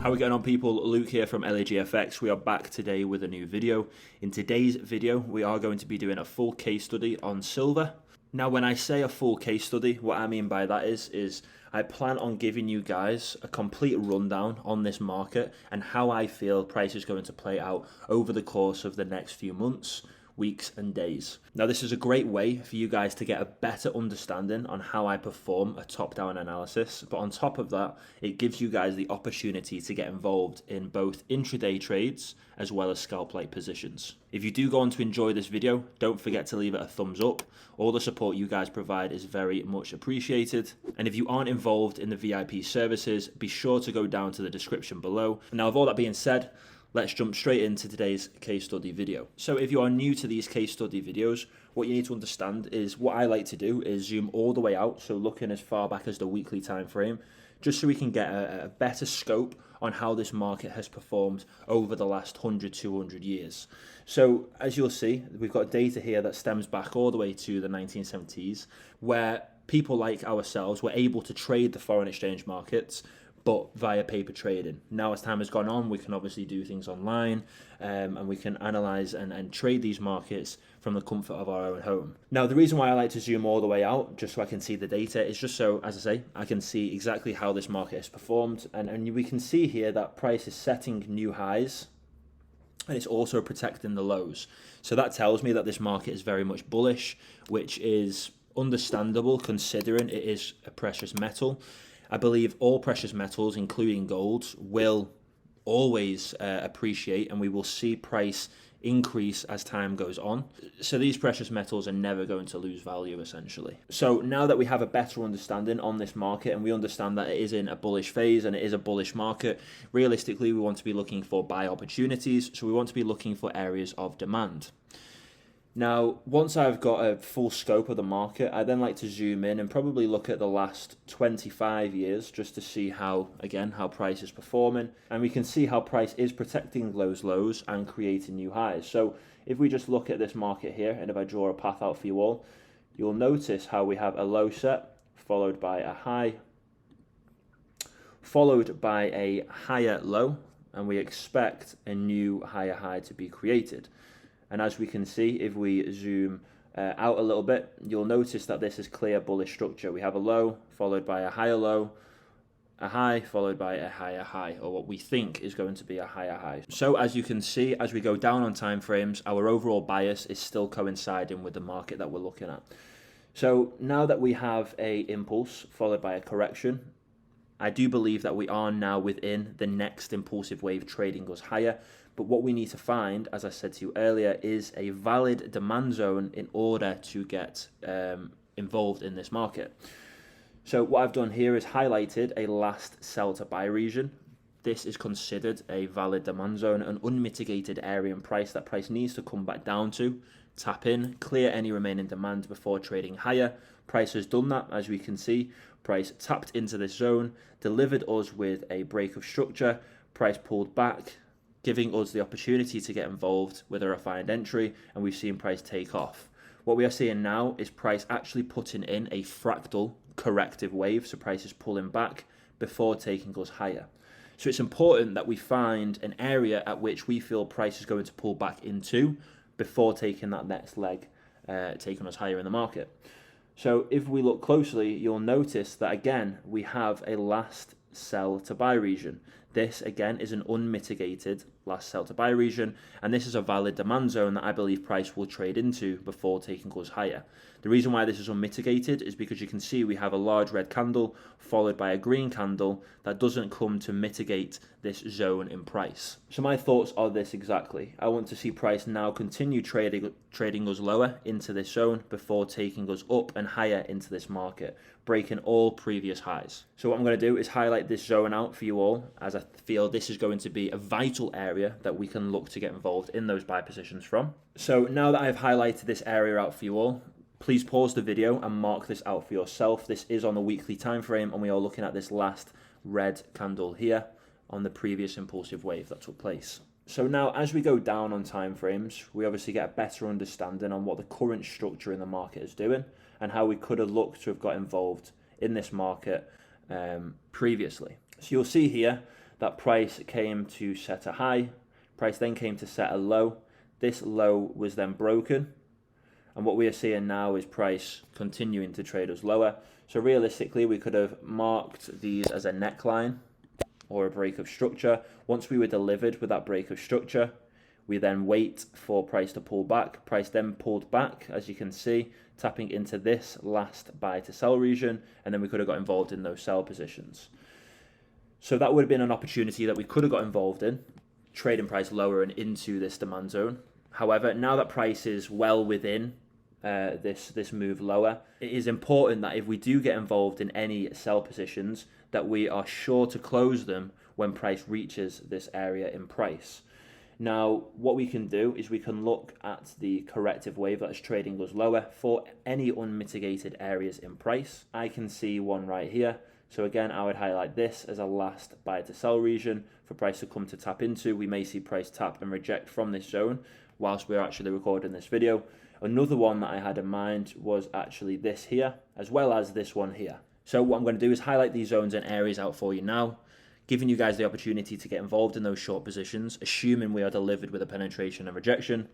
How are we getting on, people? Luke here from LAGFX. We are back today with a new video. In today's video, we are going to be doing a full case study on silver. Now, when I say a full case study, what I mean by that is I plan on giving you guys a complete rundown on this market and how I feel price is going to play out over the course of the next few months, weeks and days. Now, this is a great way for you guys to get a better understanding on how I perform a top-down analysis, but on top of that, it gives you guys the opportunity to get involved in both intraday trades as well as scalp-like positions. If you do go on to enjoy this video, don't forget to leave it a thumbs up. All the support you guys provide is very much appreciated. And if you aren't involved in the VIP services, be sure to go down to the description below. Now, with all that being said, let's jump straight into today's case study video. So if you are new to these case study videos, what you need to understand is what I like to do is zoom all the way out, so looking as far back as the weekly time frame, just so we can get a better scope on how this market has performed over the last 100, 200 years. So as you'll see, we've got data here that stems back all the way to the 1970s, where people like ourselves were able to trade the foreign exchange markets, but via paper trading. Now, as time has gone on, we can obviously do things online, and we can analyze and trade these markets from the comfort of our own home. Now, the reason why I like to zoom all the way out, just so I can see the data, is just so, as I say, I can see exactly how this market has performed. And we can see here that price is setting new highs, and it's also protecting the lows. So that tells me that this market is very much bullish, which is understandable considering it is a precious metal. I believe all precious metals, including gold, will always appreciate, and we will see price increase as time goes on. So these precious metals are never going to lose value, essentially. So now that we have a better understanding on this market, and we understand that it is in a bullish phase and it is a bullish market, realistically, we want to be looking for buy opportunities. So we want to be looking for areas of demand. Now, once I've got a full scope of the market, I then like to zoom in and probably look at the last 25 years just to see how, again, how price is performing. And we can see how price is protecting those lows and creating new highs. So if we just look at this market here, and if I draw a path out for you all, you'll notice how we have a low set followed by a high, followed by a higher low, and we expect a new higher high to be created. And as we can see, if we zoom out a little bit, you'll notice that this is clear bullish structure. We have a low followed by a higher low, a high followed by a higher high, or what we think is going to be a higher high. So as you can see, as we go down on time frames, our overall bias is still coinciding with the market that we're looking at. So now that we have a impulse followed by a correction, I do believe that we are now within the next impulsive wave trading us higher. But what we need to find, as I said to you earlier, is a valid demand zone in order to get involved in this market. So what I've done here is highlighted a last sell to buy region. This is considered a valid demand zone, an unmitigated area in price that price needs to come back down to, tap in, clear any remaining demand before trading higher. Price has done that, as we can see. Price tapped into this zone, delivered us with a break of structure, price pulled back, giving us the opportunity to get involved with a refined entry, and we've seen price take off. What we are seeing now is price actually putting in a fractal corrective wave, so price is pulling back before taking us higher. So it's important that we find an area at which we feel price is going to pull back into before taking that next leg, taking us higher in the market. So if we look closely, you'll notice that again, we have a last sell to buy region. This again is an unmitigated last sell to buy region, and this is a valid demand zone that I believe price will trade into before taking us higher. The reason why this is unmitigated is because you can see we have a large red candle followed by a green candle that doesn't come to mitigate this zone in price. So my thoughts are this exactly. I want to see price now continue trading us lower into this zone before taking us up and higher into this market, breaking all previous highs. So what I'm going to do is highlight this zone out for you all, as I feel this is going to be a vital area that we can look to get involved in those buy positions from. So now that I've highlighted this area out for you all, please pause the video and mark this out for yourself. This is on the weekly time frame, and we are looking at this last red candle here on the previous impulsive wave that took place. So now as we go down on time frames, we obviously get a better understanding on what the current structure in the market is doing and how we could have looked to have got involved in this market previously. So you'll see here that price came to set a high, price then came to set a low. This low was then broken, and what we are seeing now is price continuing to trade us lower. So realistically, we could have marked these as a neckline or a break of structure. Once we were delivered with that break of structure, we then wait for price to pull back. Price then pulled back, as you can see, tapping into this last buy to sell region, and then we could have got involved in those sell positions. So that would have been an opportunity that we could have got involved in, trading price lower and into this demand zone. However, now that price is well within this move lower, it is important that if we do get involved in any sell positions, that we are sure to close them when price reaches this area in price. Now, what we can do is we can look at the corrective wave that is trading us lower for any unmitigated areas in price. I can see one right here. So again, I would highlight this as a last buy to sell region for price to come to tap into. We may see price tap and reject from this zone whilst we're actually recording this video. Another one that I had in mind was actually this here, as well as this one here. So what I'm going to do is highlight these zones and areas out for you now, giving you guys the opportunity to get involved in those short positions, assuming we are delivered with a penetration and rejection,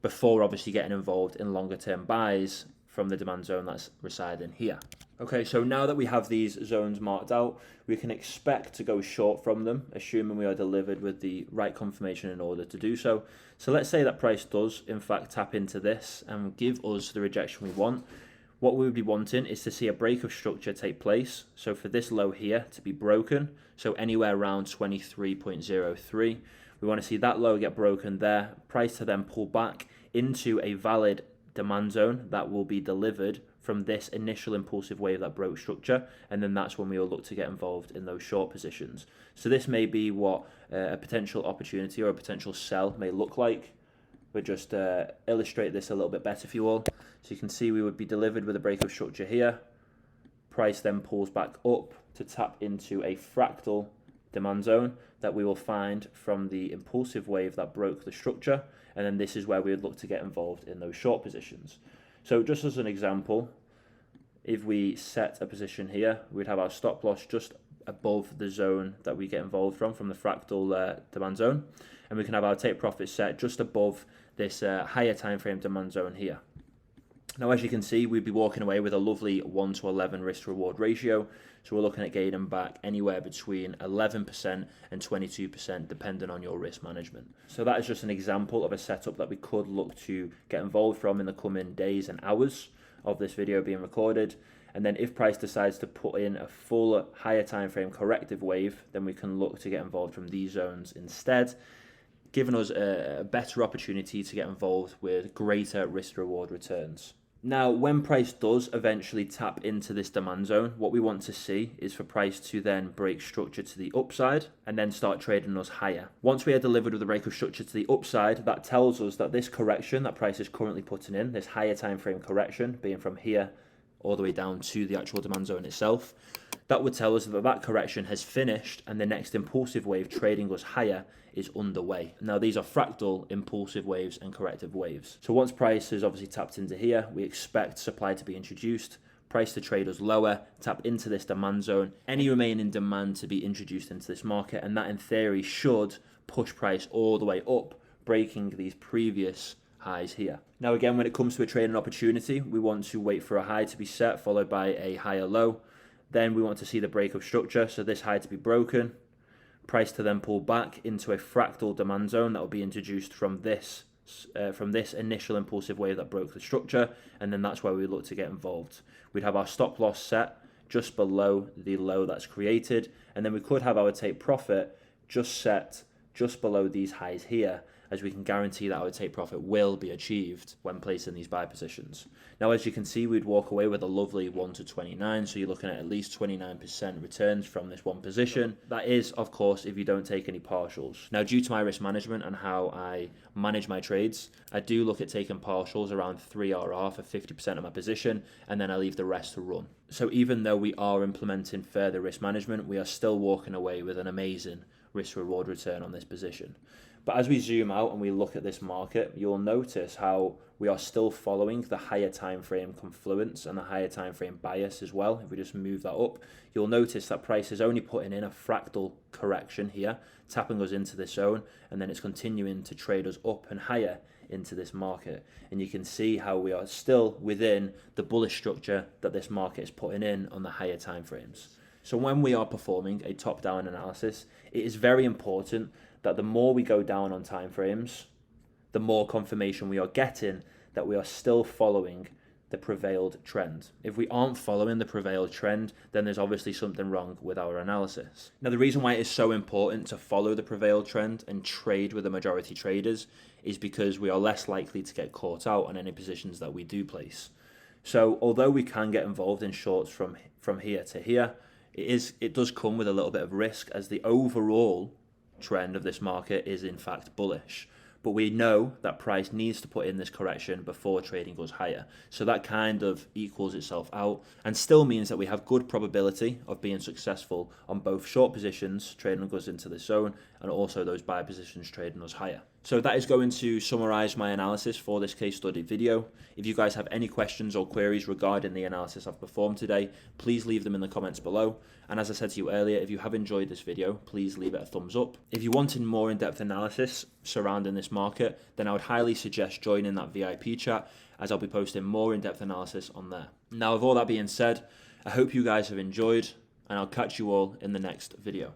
before obviously getting involved in longer term buys from the demand zone that's residing here. Okay, so now that we have these zones marked out, we can expect to go short from them, assuming we are delivered with the right confirmation in order to do so. So let's say that price does in fact tap into this and give us the rejection we want. What we would be wanting is to see a break of structure take place. So for this low here to be broken, so anywhere around 23.03, we want to see that low get broken there, price to then pull back into a valid demand zone that will be delivered from this initial impulsive wave that broke structure, and then that's when we will look to get involved in those short positions. So this may be what a potential opportunity or a potential sell may look like. But just illustrate this a little bit better for you all. So you can see we would be delivered with a break of structure here. Price then pulls back up to tap into a fractal demand zone that we will find from the impulsive wave that broke the structure. And then this is where we would look to get involved in those short positions. So just as an example, if we set a position here, we'd have our stop loss just above the zone that we get involved from the fractal demand zone. And we can have our take profit set just above this higher time frame demand zone here. Now, as you can see, we'd be walking away with a lovely 1 to 11 risk to reward ratio. So we're looking at gaining back anywhere between 11% and 22% depending on your risk management. So that is just an example of a setup that we could look to get involved from in the coming days and hours of this video being recorded. And then if price decides to put in a full higher time frame corrective wave, then we can look to get involved from these zones instead, giving us a better opportunity to get involved with greater risk reward returns. Now, when price does eventually tap into this demand zone, what we want to see is for price to then break structure to the upside and then start trading us higher. Once we are delivered with a break of structure to the upside, that tells us that this correction that price is currently putting in, this higher time frame correction, being from here all the way down to the actual demand zone itself, that would tell us that that correction has finished and the next impulsive wave trading us higher is underway. Now, these are fractal impulsive waves and corrective waves. So once price is obviously tapped into here, we expect supply to be introduced, price to trade us lower, tap into this demand zone, any remaining demand to be introduced into this market, and that in theory should push price all the way up, breaking these previous highs here. Now again, when it comes to a trading opportunity, we want to wait for a high to be set followed by a higher low. Then we want to see the break of structure, so this high to be broken, price to then pull back into a fractal demand zone that will be introduced from this initial impulsive wave that broke the structure, and then that's where we look to get involved. We'd have our stop loss set just below the low that's created, and then we could have our take profit just set just below these highs here, as we can guarantee that our take profit will be achieved when placing these buy positions. Now, as you can see, we'd walk away with a lovely 1 to 29, so you're looking at least 29% returns from this one position. That is, of course, if you don't take any partials. Now, due to my risk management and how I manage my trades, I do look at taking partials around 3 RR for 50% of my position, and then I leave the rest to run. So even though we are implementing further risk management, we are still walking away with an amazing risk reward return on this position. But as we zoom out and we look at this market, you'll notice how we are still following the higher time frame confluence and the higher time frame bias as well. If we just move that up, you'll notice that price is only putting in a fractal correction here, tapping us into this zone, and then it's continuing to trade us up and higher into this market. And you can see how we are still within the bullish structure that this market is putting in on the higher time frames. So when we are performing a top-down analysis, it is very important that the more we go down on time frames, the more confirmation we are getting that we are still following the prevailed trend. If we aren't following the prevailed trend, then there's obviously something wrong with our analysis. Now, the reason why it is so important to follow the prevailed trend and trade with the majority traders is because we are less likely to get caught out on any positions that we do place. So although we can get involved in shorts from here to here, it does come with a little bit of risk, as the overall trend of this market is in fact bullish. But we know that price needs to put in this correction before trading goes higher. So that kind of equals itself out and still means that we have good probability of being successful on both short positions trading us into the zone and also those buy positions trading us higher. So that is going to summarize my analysis for this case study video. If you guys have any questions or queries regarding the analysis I've performed today, please leave them in the comments below. And as I said to you earlier, if you have enjoyed this video, please leave it a thumbs up. If you wanted more in-depth analysis surrounding this market, then I would highly suggest joining that VIP chat, as I'll be posting more in-depth analysis on there. Now, with all that being said, I hope you guys have enjoyed, and I'll catch you all in the next video.